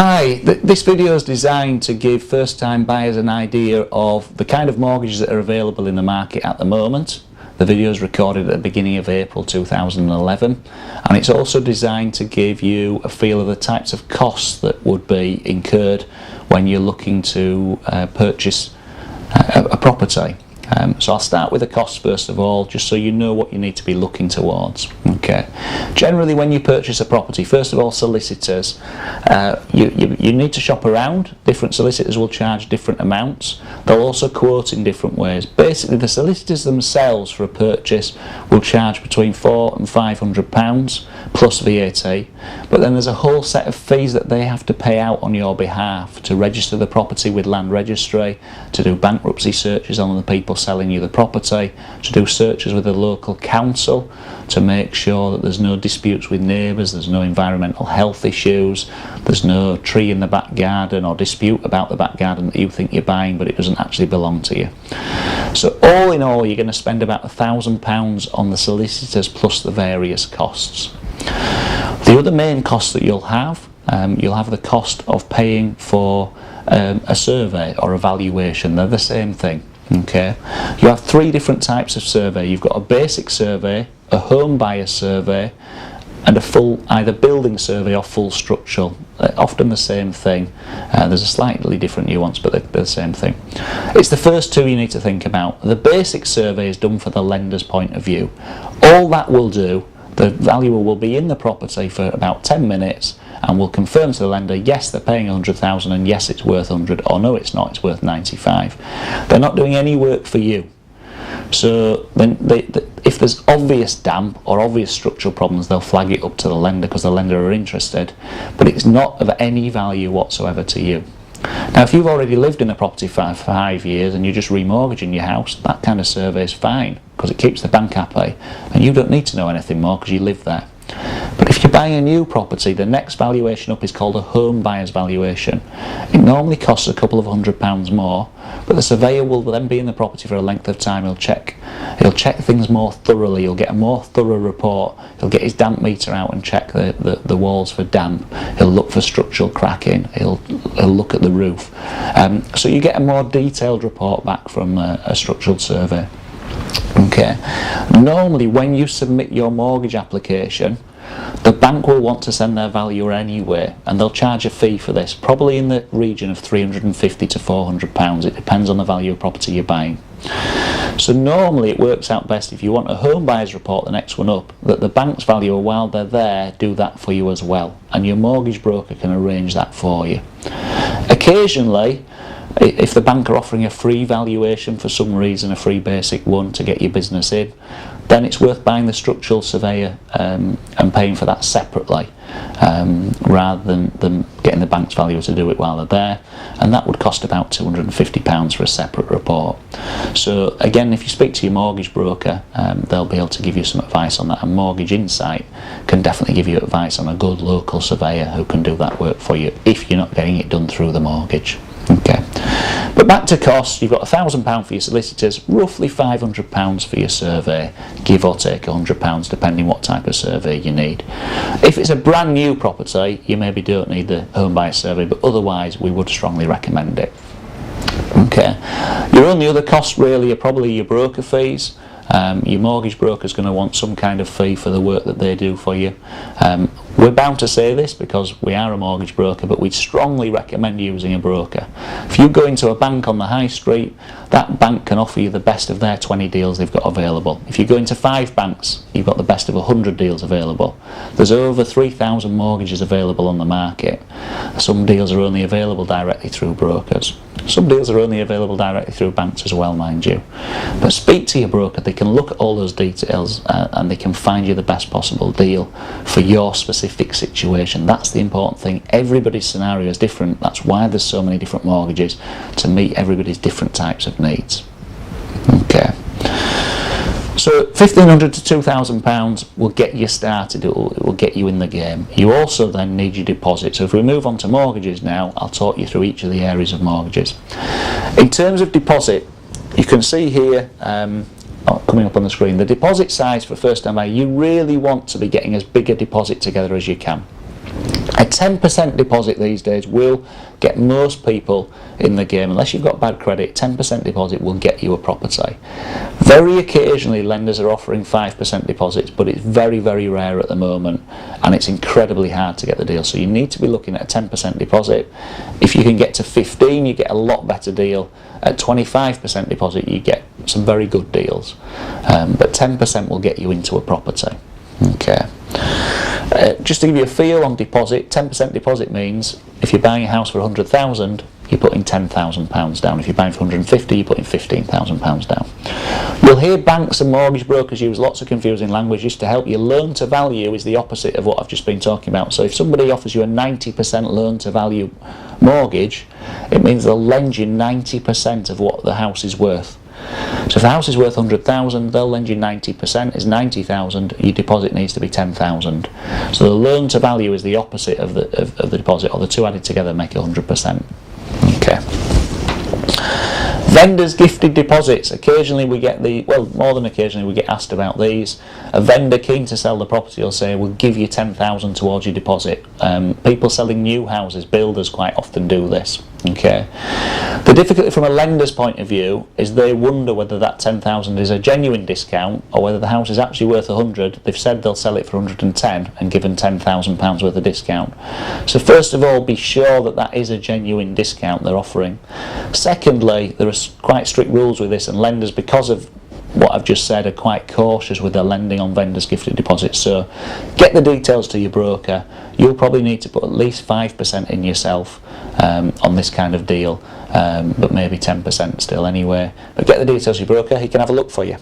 Hi, this video is designed to give first-time buyers an idea of the kind of mortgages that are available in the market at the moment. The video is recorded at the beginning of April 2011, and it's also designed to give you a feel of the types of costs that would be incurred when you're looking to purchase a property. So I'll start with the costs first of all, just so you know what you need to be looking towards. Okay. Generally, when you purchase a property, first of all, solicitors, you need to shop around. Different solicitors will charge different amounts. They'll also quote in different ways. Basically, the solicitors themselves for a purchase will charge between £400 and £500 plus VAT. But then there's a whole set of fees that they have to pay out on your behalf to register the property with Land Registry, to do bankruptcy searches on the people selling you the property, to do searches with the local council to make sure that there's no disputes with neighbours, there's no environmental health issues, there's no tree in the back garden or dispute about the back garden that you think you're buying but it doesn't actually belong to you. So all in all, you're going to spend about £1,000 on the solicitors plus the various costs. The other main costs that you'll have the cost of paying for a survey or a valuation. They're the same thing. Okay, you have three different types of survey. You've got a basic survey, a home buyer survey, and a full either building survey or full structural. They're often the same thing. There's a slightly different nuance, but they're the same thing. It's the first two you need to think about. The basic survey is done for the lender's point of view. All that will do, the valuer will be in the property for about 10 minutes and will confirm to the lender, yes, they're paying 100,000 and yes, it's worth 100, or no, it's not, it's worth 95. They're not doing any work for you. So then if there's obvious damp or obvious structural problems, they'll flag it up to the lender because the lender are interested, but it's not of any value whatsoever to you. Now, if you've already lived in a property for 5 years and you're just remortgaging your house, that kind of survey is fine because it keeps the bank happy and you don't need to know anything more because you live there. But if you're buying a new property, the next valuation up is called a home buyer's valuation. It normally costs a couple of £100 more, but the surveyor will then be in the property for a length of time. He'll check things more thoroughly. He'll get a more thorough report. He'll get his damp meter out and check the walls for damp. He'll look for structural cracking. He'll look at the roof. So you get a more detailed report back from a structural survey. Okay. Normally, when you submit your mortgage application, the bank will want to send their valuer anyway, and they'll charge a fee for this, probably in the region of £350 to £400. It depends on the value of property you're buying. So normally it works out best if you want a home buyer's report, the next one up, that the bank's valuer, while they're there, do that for you as well, and your mortgage broker can arrange that for you. Occasionally, if the bank are offering a free valuation for some reason, a free basic one to get your business in, then it's worth buying the structural surveyor and paying for that separately rather than getting the bank's valuer to do it while they're there, and that would cost about £250 for a separate report. So again, if you speak to your mortgage broker, they'll be able to give you some advice on that, and Mortgage Insight can definitely give you advice on a good local surveyor who can do that work for you if you're not getting it done through the mortgage. Okay, but back to costs. You've got £1,000 for your solicitors, roughly £500 for your survey, give or take £100 depending what type of survey you need. If it's a brand new property, you maybe don't need the home buyer survey, but otherwise we would strongly recommend it. Okay, your only other costs really are probably your broker fees. Your mortgage broker is going to want some kind of fee for the work that they do for you. We're bound to say this because we are a mortgage broker, but we'd strongly recommend using a broker. If you go into a bank on the high street, that bank can offer you the best of their 20 deals they've got available. If you go into 5 banks, you've got the best of 100 deals available. There's over 3,000 mortgages available on the market. Some deals are only available directly through brokers. Some deals are only available directly through banks as well, mind you. But speak to your broker. They can look at all those details and they can find you the best possible deal for your specific situation. That's the important thing. Everybody's scenario is different. That's why there's so many different mortgages, to meet everybody's different types of needs. Okay. So £1,500 to £2,000 will get you started, it will get you in the game. You also then need your deposit. So if we move on to mortgages now, I'll talk you through each of the areas of mortgages. In terms of deposit, you can see here, coming up on the screen, the deposit size for first time buyer. You really want to be getting as big a deposit together as you can. A 10% deposit these days will get most people in the game. Unless you've got bad credit, 10% deposit will get you a property. Very occasionally lenders are offering 5% deposits, but it's very, very rare at the moment, and it's incredibly hard to get the deal. So you need to be looking at a 10% deposit. If you can get to 15, you get a lot better deal. At 25% deposit, you get some very good deals, but 10% will get you into a property. Okay. Just to give you a feel on deposit, 10% deposit means if you're buying a house for 100,000, you're putting £10,000 down. If you're buying for 150, you're putting £15,000 down. You'll hear banks and mortgage brokers use lots of confusing language just to help you. Loan to value is the opposite of what I've just been talking about. So if somebody offers you a 90% loan to value mortgage, it means they'll lend you 90% of what the house is worth. So if the house is worth 100,000, they'll lend you 90%, is 90,000, your deposit needs to be 10,000. So the loan to value is the opposite of the deposit, or the two added together make 100%. Okay. Vendors gifted deposits. Occasionally we get more than occasionally we get asked about these. A vendor keen to sell the property will say, we'll give you 10,000 towards your deposit. People selling new houses, builders quite often do this. Okay. The difficulty from a lender's point of view is they wonder whether that 10,000 is a genuine discount or whether the house is actually worth 100. They've said they'll sell it for 110 and given £10,000 worth of discount. So first of all, be sure that that is a genuine discount they're offering. Secondly, there are quite strict rules with this, and lenders, because of what I've just said, are quite cautious with their lending on vendors gifted deposits. So get the details to your broker. You'll probably need to put at least 5% in yourself on this kind of deal, but maybe 10% still anyway. But get the details to your broker, he can have a look for you.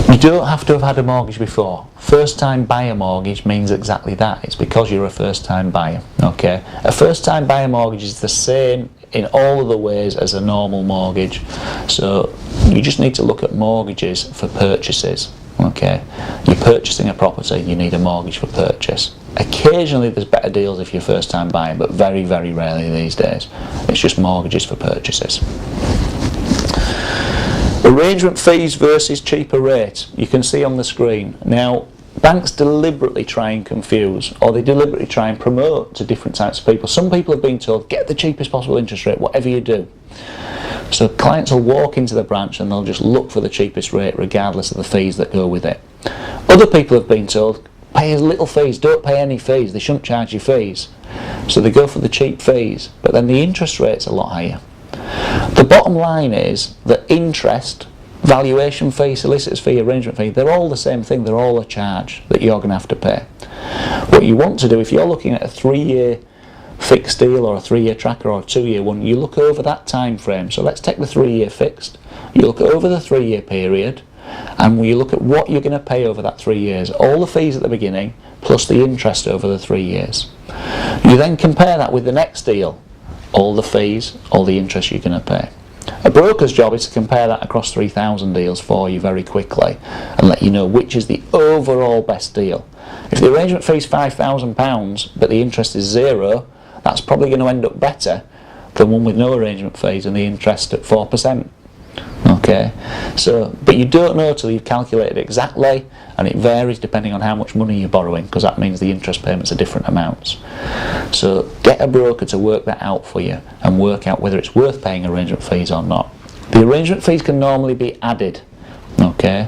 You don't have to have had a mortgage before. First time buyer mortgage means exactly that. It's because you're a first time buyer. Okay. A first time buyer mortgage is the same in all of the ways as a normal mortgage. So you just need to look at mortgages for purchases. Okay. You're purchasing a property, you need a mortgage for purchase. Occasionally there's better deals if you're first time buyer, but very, very rarely these days. It's just mortgages for purchases. Arrangement fees versus cheaper rates. You can see on the screen. Now, banks deliberately try and confuse, or they deliberately try and promote to different types of people. Some people have been told, get the cheapest possible interest rate, whatever you do. So clients will walk into the branch and they'll just look for the cheapest rate regardless of the fees that go with it. Other people have been told, pay as little fees, don't pay any fees, they shouldn't charge you fees. So they go for the cheap fees, but then the interest rate's a lot higher. The bottom line is that interest, valuation fee, solicitor's fee, arrangement fee, they're all the same thing, they're all a charge that you're going to have to pay. What you want to do, if you're looking at a 3-year fixed deal or a 3-year tracker or a 2-year one, you look over that time frame. So let's take the 3-year fixed, you look over the 3-year period, and you look at what you're going to pay over that 3 years, all the fees at the beginning plus the interest over the 3 years. You then compare that with the next deal, all the fees, all the interest you're going to pay. A broker's job is to compare that across 3,000 deals for you very quickly and let you know which is the overall best deal. If the arrangement fee is £5,000 but the interest is 0, that's probably going to end up better than one with no arrangement fees and the interest at 4%. Okay, so, but you don't know till you've calculated exactly, and it varies depending on how much money you're borrowing, because that means the interest payments are different amounts. So get a broker to work that out for you and work out whether it's worth paying arrangement fees or not. The arrangement fees can normally be added. Okay,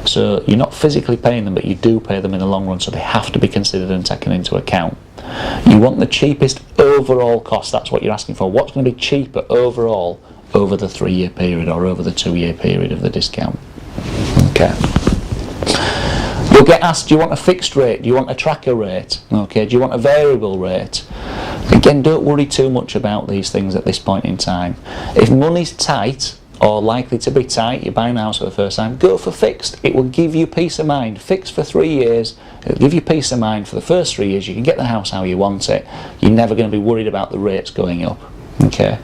so you're not physically paying them, but you do pay them in the long run, so they have to be considered and taken into account. You want the cheapest overall cost, that's what you're asking for. What's going to be cheaper overall over the 3-year period or over the 2-year period of the discount? Okay. You'll get asked, do you want a fixed rate? Do you want a tracker rate? Okay, do you want a variable rate? Again, don't worry too much about these things at this point in time. If money's tight, or likely to be tight, you're buying a house for the first time, go for fixed. It will give you peace of mind. Fixed for 3 years, it'll give you peace of mind for the first 3 years. You can get the house how you want it. You're never going to be worried about the rates going up. Okay.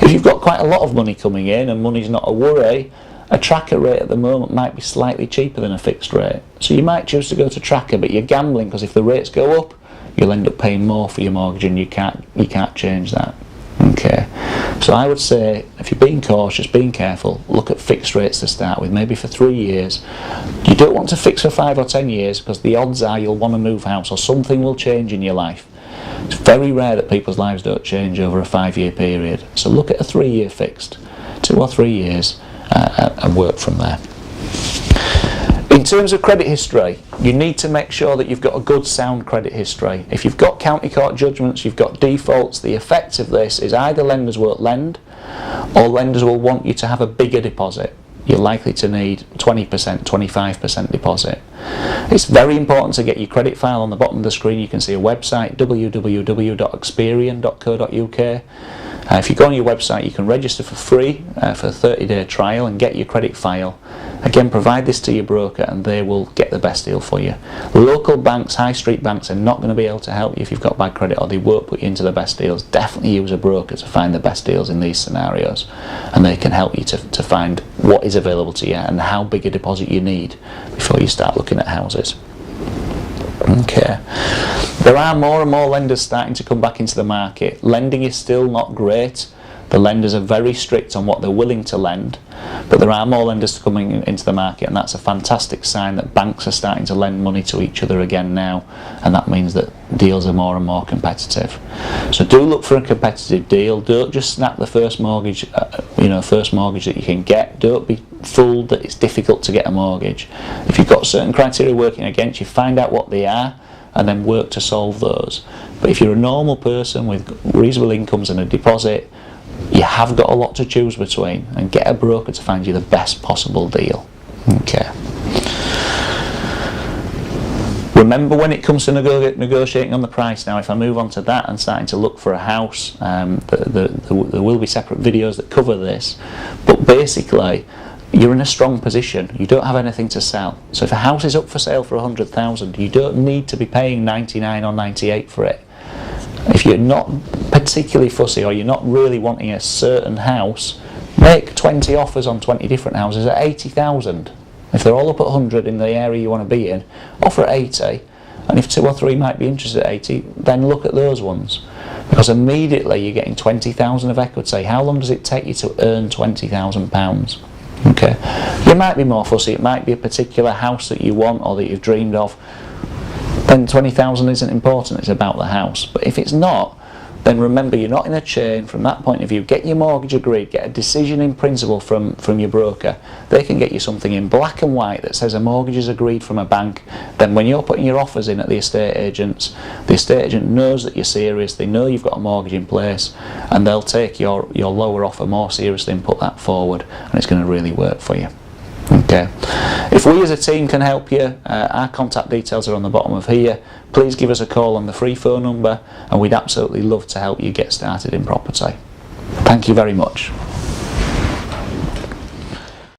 If you've got quite a lot of money coming in and money's not a worry, a tracker rate at the moment might be slightly cheaper than a fixed rate. So you might choose to go to tracker, but you're gambling, because if the rates go up, you'll end up paying more for your mortgage, and you can't change that. Okay. So I would say, if you're being cautious, being careful, look at fixed rates to start with, maybe for 3 years. You don't want to fix for 5 or 10 years because the odds are you'll want to move house or something will change in your life. It's very rare that people's lives don't change over a 5-year period. So look at a 3-year fixed, 2 or 3 years, and work from there. In terms of credit history, you need to make sure that you've got a good sound credit history. If you've got county court judgments, you've got defaults, the effect of this is either lenders won't lend or lenders will want you to have a bigger deposit. You're likely to need 20%, 25% deposit. It's very important to get your credit file. On the bottom of the screen you can see a website, www.experian.co.uk. If you go on your website you can register for free for a 30-day trial and get your credit file. Again, provide this to your broker and they will get the best deal for you. Local banks, high street banks, are not going to be able to help you if you've got bad credit, or they won't put you into the best deals. Definitely use a broker to find the best deals in these scenarios, and they can help you to find what is available to you and how big a deposit you need before you start looking at houses. Okay. There are more and more lenders starting to come back into the market. Lending is still not great. The lenders are very strict on what they're willing to lend, but there are more lenders coming into the market, and that's a fantastic sign that banks are starting to lend money to each other again now, and that means that deals are more and more competitive. So do look for a competitive deal. Don't just snap the first mortgage, first mortgage that you can get. Don't be fooled that it's difficult to get a mortgage. If you've got certain criteria working against you, find out what they are and then work to solve those. But if you're a normal person with reasonable incomes and a deposit, you have got a lot to choose between, and get a broker to find you the best possible deal. Okay. Remember, when it comes to negotiating on the price now, if I move on to that and starting to look for a house, there will be separate videos that cover this, but basically you're in a strong position. You don't have anything to sell. So if a house is up for sale for 100,000, you don't need to be paying 99 or 98 for it. If you're not particularly fussy, or you're not really wanting a certain house, make 20 offers on 20 different houses at 80,000. If they're all up at 100 in the area you want to be in, offer at 80, and if 2 or 3 might be interested at 80, then look at those ones, because immediately you're getting 20,000 of equity. How long does it take you to earn £20,000? Okay, you might be more fussy. It might be a particular house that you want or that you've dreamed of. Then 20,000 isn't important, it's about the house. But if it's not, then remember, you're not in a chain. From that point of view, get your mortgage agreed, get a decision in principle from your broker. They can get you something in black and white that says a mortgage is agreed from a bank. Then when you're putting your offers in at the estate agent knows that you're serious, they know you've got a mortgage in place, and they'll take your lower offer more seriously and put that forward, and it's going to really work for you. Okay. If we as a team can help you, our contact details are on the bottom of here. Please give us a call on the free phone number, and we'd absolutely love to help you get started in property. Thank you very much.